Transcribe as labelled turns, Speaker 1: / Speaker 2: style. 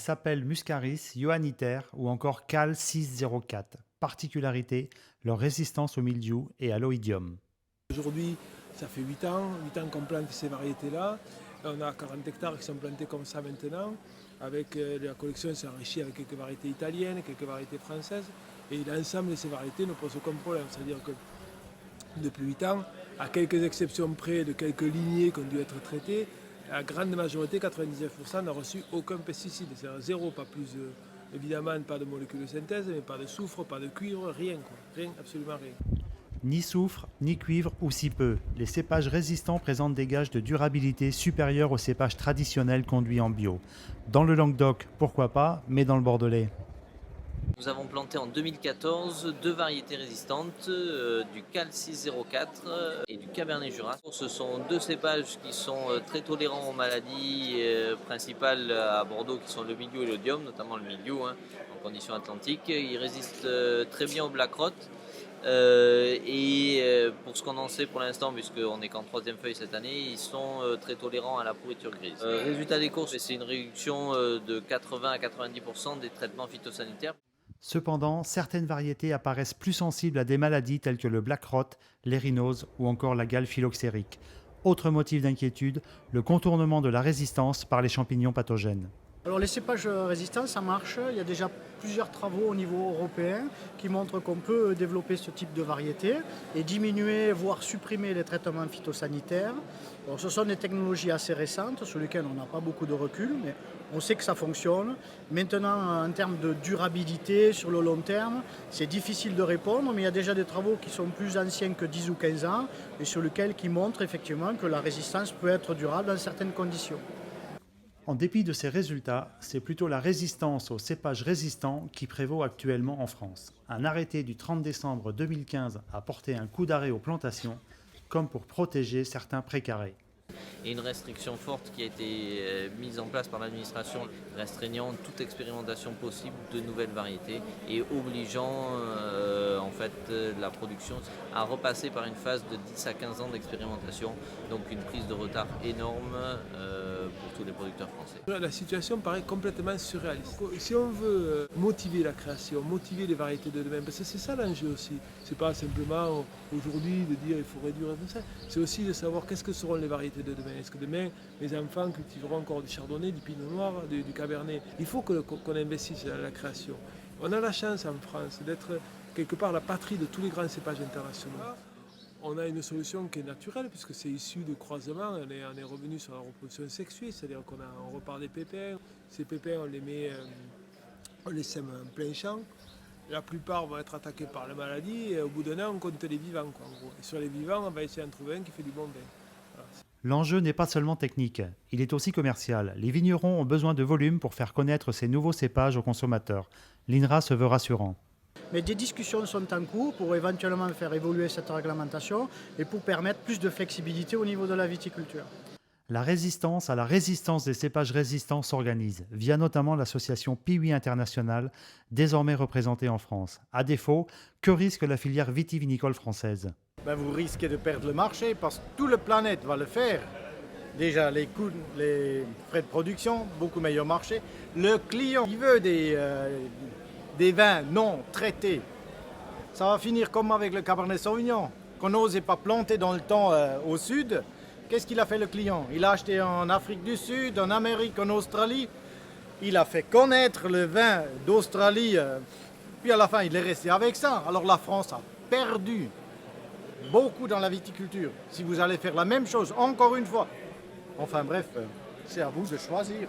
Speaker 1: s'appellent Muscaris, Johanniter ou encore Cal 604. Particularité, leur résistance au mildiou et à l'oïdium.
Speaker 2: Aujourd'hui, ça fait 8 ans qu'on plante ces variétés-là. On a 40 hectares qui sont plantés comme ça maintenant. Avec la collection s'est enrichie avec quelques variétés italiennes, quelques variétés françaises. Et l'ensemble de ces variétés ne pose aucun problème. C'est-à-dire que depuis 8 ans, à quelques exceptions près de quelques lignées qui ont dû être traitées, la grande majorité, 99%, n'a reçu aucun pesticide. C'est-à-dire zéro, pas plus, évidemment, pas de molécules de synthèse, mais pas de soufre, pas de cuivre, rien, quoi. Rien, absolument rien.
Speaker 1: Ni soufre, ni cuivre ou si peu, les cépages résistants présentent des gages de durabilité supérieurs aux cépages traditionnels conduits en bio. Dans le Languedoc, pourquoi pas, mais dans le Bordelais.
Speaker 3: Nous avons planté en 2014 deux variétés résistantes, du Cal 604 et du Cabernet Jura. Ce sont deux cépages qui sont très tolérants aux maladies principales à Bordeaux, qui sont le mildiou et l'oïdium, notamment le mildiou, en conditions atlantiques. Ils résistent très bien au black rot. Pour ce qu'on en sait pour l'instant, puisqu'on n'est qu'en troisième feuille cette année, ils sont très tolérants à la pourriture grise. Résultat des courses, c'est une réduction de 80 à 90% des traitements phytosanitaires.
Speaker 1: Cependant, certaines variétés apparaissent plus sensibles à des maladies telles que le black rot, l'érinose ou encore la gale phylloxérique. Autre motif d'inquiétude, le contournement de la résistance par les champignons pathogènes.
Speaker 4: Alors les cépages résistants, ça marche. Il y a déjà plusieurs travaux au niveau européen qui montrent qu'on peut développer ce type de variété et diminuer, voire supprimer les traitements phytosanitaires. Alors, ce sont des technologies assez récentes sur lesquelles on n'a pas beaucoup de recul, mais on sait que ça fonctionne. Maintenant, en termes de durabilité sur le long terme, c'est difficile de répondre, mais il y a déjà des travaux qui sont plus anciens que 10 ou 15 ans et sur lesquels qui montrent effectivement que la résistance peut être durable dans certaines conditions.
Speaker 1: En dépit de ces résultats, c'est plutôt la résistance aux cépages résistants qui prévaut actuellement en France. Un arrêté du 30 décembre 2015 a porté un coup d'arrêt aux plantations, comme pour protéger certains précarés.
Speaker 3: Et une restriction forte qui a été mise en place par l'administration, restreignant toute expérimentation possible de nouvelles variétés et obligeant la production à repasser par une phase de 10 à 15 ans d'expérimentation, donc une prise de retard énorme pour tous les producteurs français.
Speaker 2: La situation paraît complètement surréaliste. Si on veut motiver la création, motiver les variétés de demain, parce que c'est ça l'enjeu aussi, c'est pas simplement aujourd'hui de dire il faut réduire tout ça, c'est aussi de savoir qu'est-ce que seront les variétés de demain. Est-ce que demain, les enfants cultiveront encore du chardonnay, du pinot noir, du cabernet? Il faut qu'on investisse dans la création. On a la chance en France d'être quelque part la patrie de tous les grands cépages internationaux. On a une solution qui est naturelle puisque c'est issu de croisement. On est revenu sur la reproduction sexuée, c'est-à-dire qu'on repart des pépins. Ces pépins, on les sème en plein champ. La plupart vont être attaqués par la maladie et au bout d'un an, on compte les vivants, quoi, en gros. Et sur les vivants, on va essayer d'en trouver un qui fait du bon vin. Voilà.
Speaker 1: L'enjeu n'est pas seulement technique, il est aussi commercial. Les vignerons ont besoin de volume pour faire connaître ces nouveaux cépages aux consommateurs. L'INRA se veut rassurant.
Speaker 4: Mais des discussions sont en cours pour éventuellement faire évoluer cette réglementation et pour permettre plus de flexibilité au niveau de la viticulture.
Speaker 1: La résistance à la résistance des cépages résistants s'organise, via notamment l'association Piwi International, désormais représentée en France. À défaut, que risque la filière vitivinicole française ?
Speaker 5: Vous risquez de perdre le marché parce que toute la planète va le faire. Déjà, les coûts, les frais de production, beaucoup meilleur marché. Le client, il veut des vins non traités. Ça va finir comme avec le Cabernet Sauvignon, qu'on n'osait pas planter dans le temps au sud. Qu'est-ce qu'il a fait le client? Il a acheté en Afrique du Sud, en Amérique, en Australie. Il a fait connaître le vin d'Australie. Puis à la fin, il est resté avec ça. Alors la France a perdu beaucoup dans la viticulture. Si vous allez faire la même chose encore une fois. Enfin bref, c'est à vous de choisir.